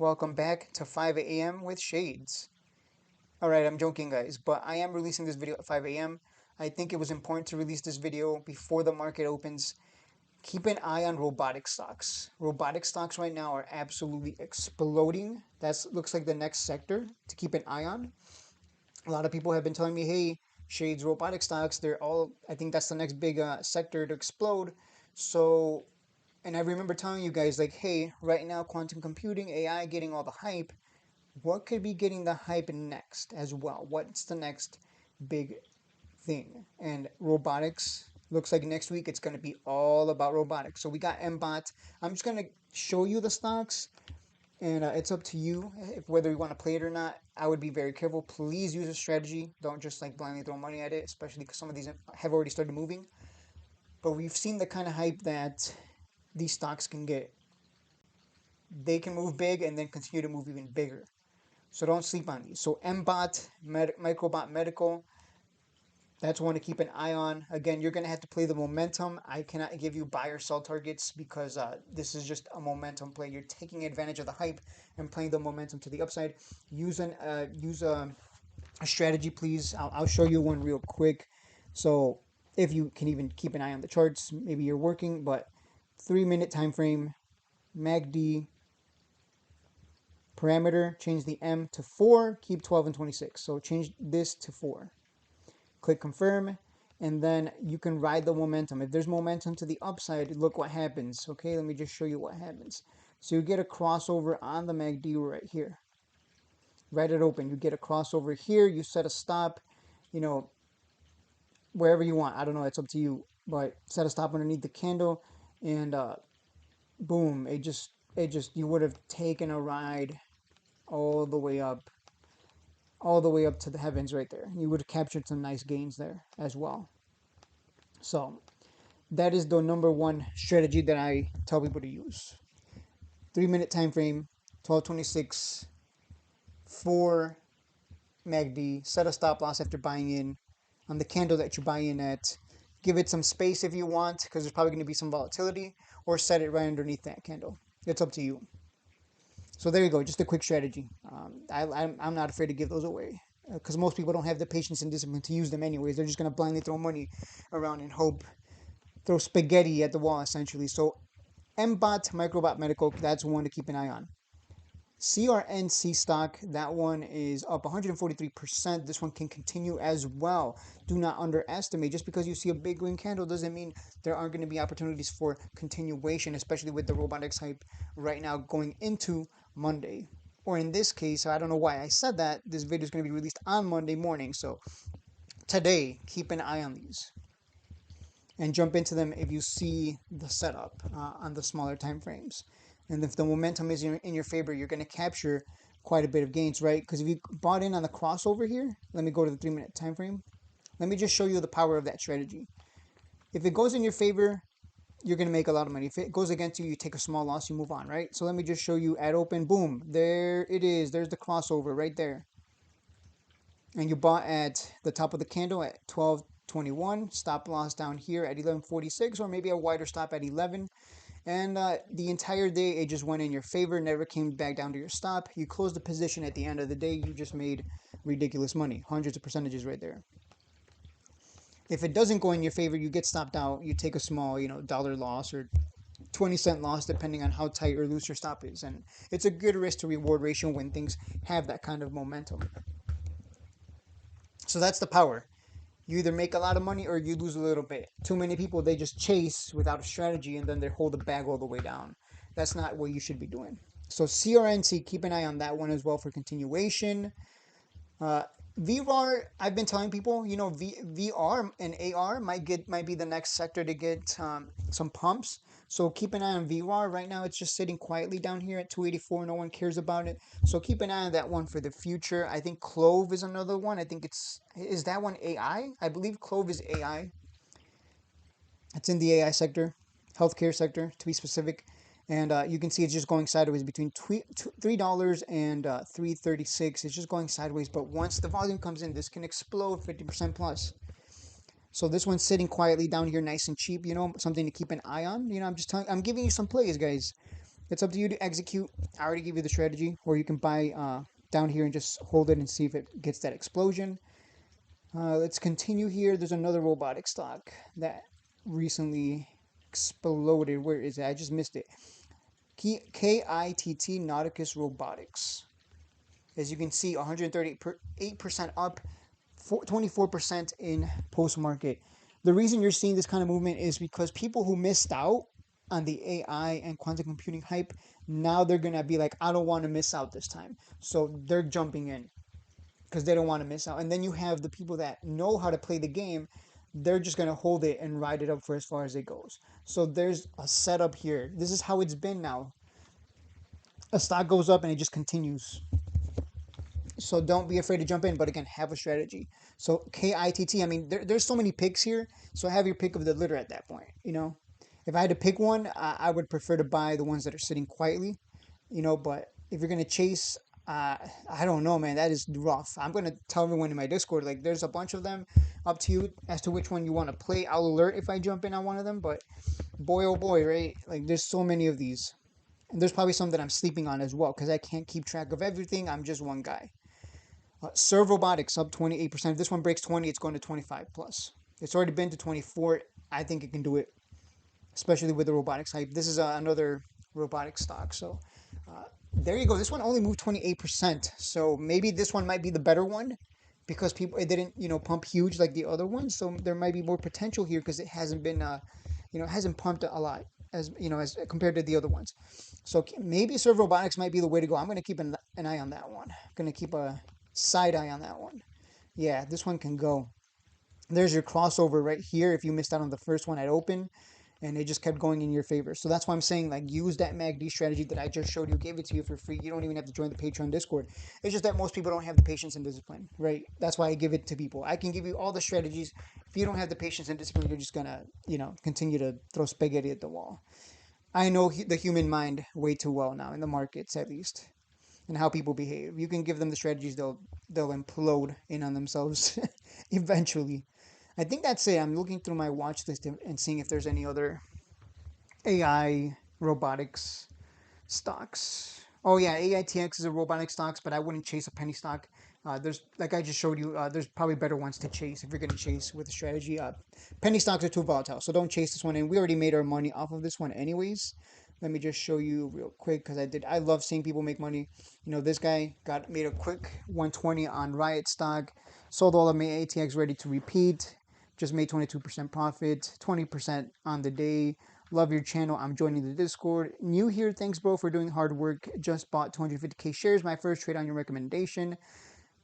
Welcome back to 5 a.m. with Shades. Alright, I'm joking, guys, but I am releasing this video at 5 a.m. I think it was important to release this video before the market opens. Keep an eye on robotic stocks. Robotic stocks right now are absolutely exploding. That looks like the next sector to keep an eye on. A lot of people have been telling me, hey, Shades robotic stocks, I think that's the next big sector to explode. So, and I remember telling you guys, like, hey, right now, quantum computing, AI getting all the hype. What could be getting the hype next as well? What's the next big thing? And robotics looks like next week it's going to be all about robotics. So we got MBot. I'm just going to show you the stocks, and it's up to you if whether you want to play it or not. I would be very careful. Please use a strategy. Don't just like blindly throw money at it, especially because some of these have already started moving. But we've seen the kind of hype that these stocks can get. They can move big and then continue to move even bigger. So don't sleep on these. So MBot, Microbot Medical, that's one to keep an eye on. Again, you're going to have to play the momentum. I cannot give you buy or sell targets because this is just a momentum play. You're taking advantage of the hype and playing the momentum to the upside. Use a strategy, please. I'll show you one real quick. So if you can even keep an eye on the charts, maybe you're working, but 3-minute time frame, MACD, parameter, change the M to 4, keep 12 and 26. So change this to 4. Click confirm, and then you can ride the momentum. If there's momentum to the upside, look what happens. Okay, let me just show you what happens. So you get a crossover on the MACD right here. Right it open. You get a crossover here. You set a stop, wherever you want. I don't know. It's up to you. But set a stop underneath the candle, and boom, you would have taken a ride all the way up to the heavens right there. You would have captured some nice gains there as well. So that is the number one strategy that I tell people to use. 3-minute time frame, 1226, 4 MACD, set a stop loss after buying in on the candle that you buy in at. Give it some space if you want, because there's probably going to be some volatility, or set it right underneath that candle. It's up to you. So there you go, just a quick strategy. I'm not afraid to give those away because most people don't have the patience and discipline to use them anyways. They're just going to blindly throw money around and hope, throw spaghetti at the wall essentially. So MBot, Microbot Medical, that's one to keep an eye on. CRNC stock, that one is up 143%. This one can continue as well. Do not underestimate. Just because you see a big green candle doesn't mean there aren't going to be opportunities for continuation, especially with the robotics hype right now going into Monday. Or in this case, I don't know why I said that. This video is going to be released on Monday morning. So today, keep an eye on these and jump into them if you see the setup on the smaller time frames. And if the momentum is in your favor, you're going to capture quite a bit of gains, right? Because if you bought in on the crossover here, let me go to the 3-minute time frame. Let me just show you the power of that strategy. If it goes in your favor, you're going to make a lot of money. If it goes against you, you take a small loss, you move on, right? So let me just show you at open, boom, there it is. There's the crossover right there. And you bought at the top of the candle at 12.21, stop loss down here at 11.46, or maybe a wider stop at 11. And the entire day, it just went in your favor, never came back down to your stop. You closed the position at the end of the day. You just made ridiculous money, hundreds of percentages right there. If it doesn't go in your favor, you get stopped out. You take a small, dollar loss or 20-cent loss, depending on how tight or loose your stop is. And it's a good risk to reward ratio when things have that kind of momentum. So that's the power. You either make a lot of money or you lose a little bit. Too many people, they just chase without a strategy and then they hold the bag all the way down. That's not what you should be doing. So CRNC, keep an eye on that one as well for continuation. VR, I've been telling people, VR and AR might be the next sector to get some pumps. So keep an eye on VR. Right now, it's just sitting quietly down here at 284. No one cares about it. So keep an eye on that one for the future. I think Clove is another one. I think is that one AI? I believe Clove is AI. It's in the AI sector, healthcare sector to be specific. And you can see it's just going sideways between $3 and $3.36. It's just going sideways. But once the volume comes in, this can explode 50% plus. So this one's sitting quietly down here, nice and cheap. Something to keep an eye on. I'm giving you some plays, guys. It's up to you to execute. I already gave you the strategy, or you can buy down here and just hold it and see if it gets that explosion. Let's continue here. There's another robotic stock that recently exploded. Where is it? I just missed it. KITT Nauticus Robotics. As you can see, 138% up, 24% in post market. The reason you're seeing this kind of movement is because people who missed out on the AI and quantum computing hype, now they're going to be like, I don't want to miss out this time. So they're jumping in because they don't want to miss out. And then you have the people that know how to play the game. They're just going to hold it and ride it up for as far as it goes. So there's a setup here. This is how it's been now. A stock goes up and it just continues. So don't be afraid to jump in, but again, have a strategy. So KITT, I mean, there's so many picks here. So have your pick of the litter at that point. If I had to pick one, I would prefer to buy the ones that are sitting quietly. But if you're gonna chase, I don't know, man. That is rough. I'm gonna tell everyone in my Discord, like, there's a bunch of them. Up to you as to which one you want to play. I'll alert if I jump in on one of them. But boy, oh boy, right? Like, there's so many of these, and there's probably some that I'm sleeping on as well because I can't keep track of everything. I'm just one guy. Serve Robotics up 28%. If this one breaks 20, it's going to 25 plus. It's already been to 24. I think it can do it, especially with the robotics hype. This is another robotic stock. So there you go. This one only moved 28%. So maybe this one might be the better one because it didn't pump huge like the other ones. So there might be more potential here because it hasn't been it hasn't pumped a lot as compared to the other ones. So maybe Serve Robotics might be the way to go. I'm going to keep an eye on that one. I'm going to keep a side eye on that one. Yeah, this one can go. There's your crossover right here. If you missed out on the first one at open, and it just kept going in your favor. So that's why I'm saying, like, use that MACD strategy that I just showed you, gave it to you for free. You don't even have to join the Patreon Discord. It's just that most people don't have the patience and discipline, right? That's why I give it to people. I can give you all the strategies. If you don't have the patience and discipline, you're just gonna, continue to throw spaghetti at the wall. I know the human mind way too well now, in the markets at least, and how people behave. You can give them the strategies, they'll implode in on themselves eventually. I think that's it. I'm looking through my watch list and seeing if there's any other AI robotics stocks. Oh yeah, AITX is a robotic stocks, but I wouldn't chase a penny stock. There's, like I just showed you, there's probably better ones to chase if you're going to chase with a strategy. Penny stocks are too volatile, so don't chase this one. And we already made our money off of this one anyways. Let me just show you real quick because I love seeing people make money. This guy made a quick 120 on Riot stock, sold all of my ATX ready to repeat. Just made 22% profit, 20% on the day. Love your channel. I'm joining the Discord. New here. Thanks, bro, for doing hard work. Just bought 250k shares. My first trade on your recommendation.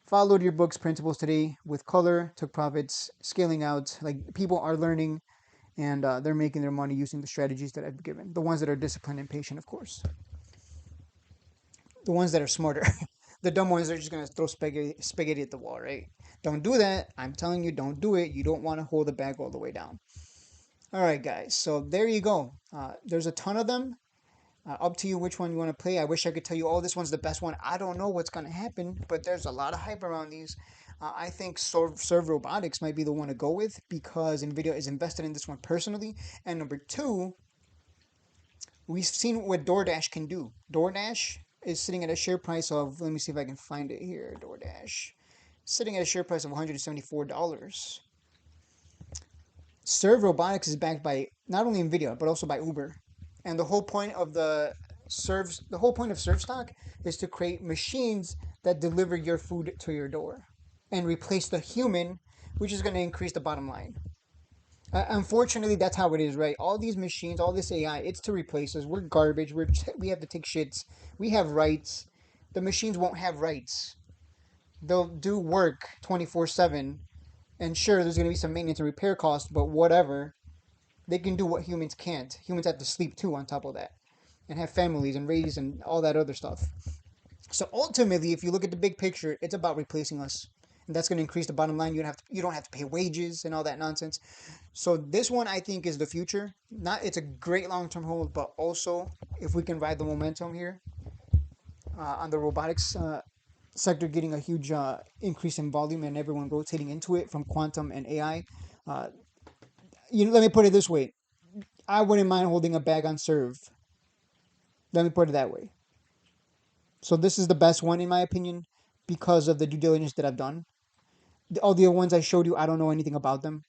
Followed your book's principles today with color. Took profits. Scaling out. Like, people are learning, and they're making their money using the strategies that I've given. The ones that are disciplined and patient, of course. The ones that are smarter. The dumb ones are just going to throw spaghetti at the wall, right? Don't do that. I'm telling you, don't do it. You don't want to hold the bag all the way down. All right, guys. So there you go. There's a ton of them. Up to you which one you want to play. I wish I could tell you, oh, this one's the best one. I don't know what's going to happen, but there's a lot of hype around these. I think Serve Robotics might be the one to go with because NVIDIA is invested in this one personally. And number two, we've seen what DoorDash can do. DoorDash is sitting at a share price of, let me see if I can find it here, DoorDash. Sitting at a share price of $174. Serve Robotics is backed by not only Nvidia but also by Uber, and the whole point of Serve stock is to create machines that deliver your food to your door and replace the human, which is going to increase the bottom line. Unfortunately, that's how it is, right? All these machines, all this AI, it's to replace us. We're garbage. We have to take shits. We have rights. The machines won't have rights. They'll do work 24/7. And sure, there's going to be some maintenance and repair costs, but whatever. They can do what humans can't. Humans have to sleep too on top of that and have families and raise and all that other stuff. So ultimately, if you look at the big picture, it's about replacing us. And that's going to increase the bottom line. You don't have to pay wages and all that nonsense. So this one, I think, is the future. It's a great long-term hold, but also if we can ride the momentum here on the robotics sector getting a huge increase in volume and everyone rotating into it from quantum and AI. Uh, let me put it this way: I wouldn't mind holding a bag on Serve. Let me put it that way. So this is the best one in my opinion because of the due diligence that I've done. All the other ones I showed you, I don't know anything about them.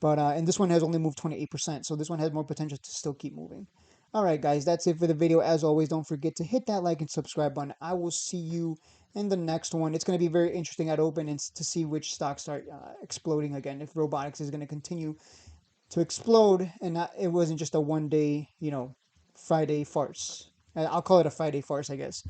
But and this one has only moved 28%, so this one has more potential to still keep moving. All right, guys, that's it for the video. As always, don't forget to hit that like and subscribe button. I will see you in the next one. It's going to be very interesting at open and to see which stocks start exploding again. If robotics is going to continue to explode and not, it wasn't just a one day, Friday farce. I'll call it a Friday farce, I guess.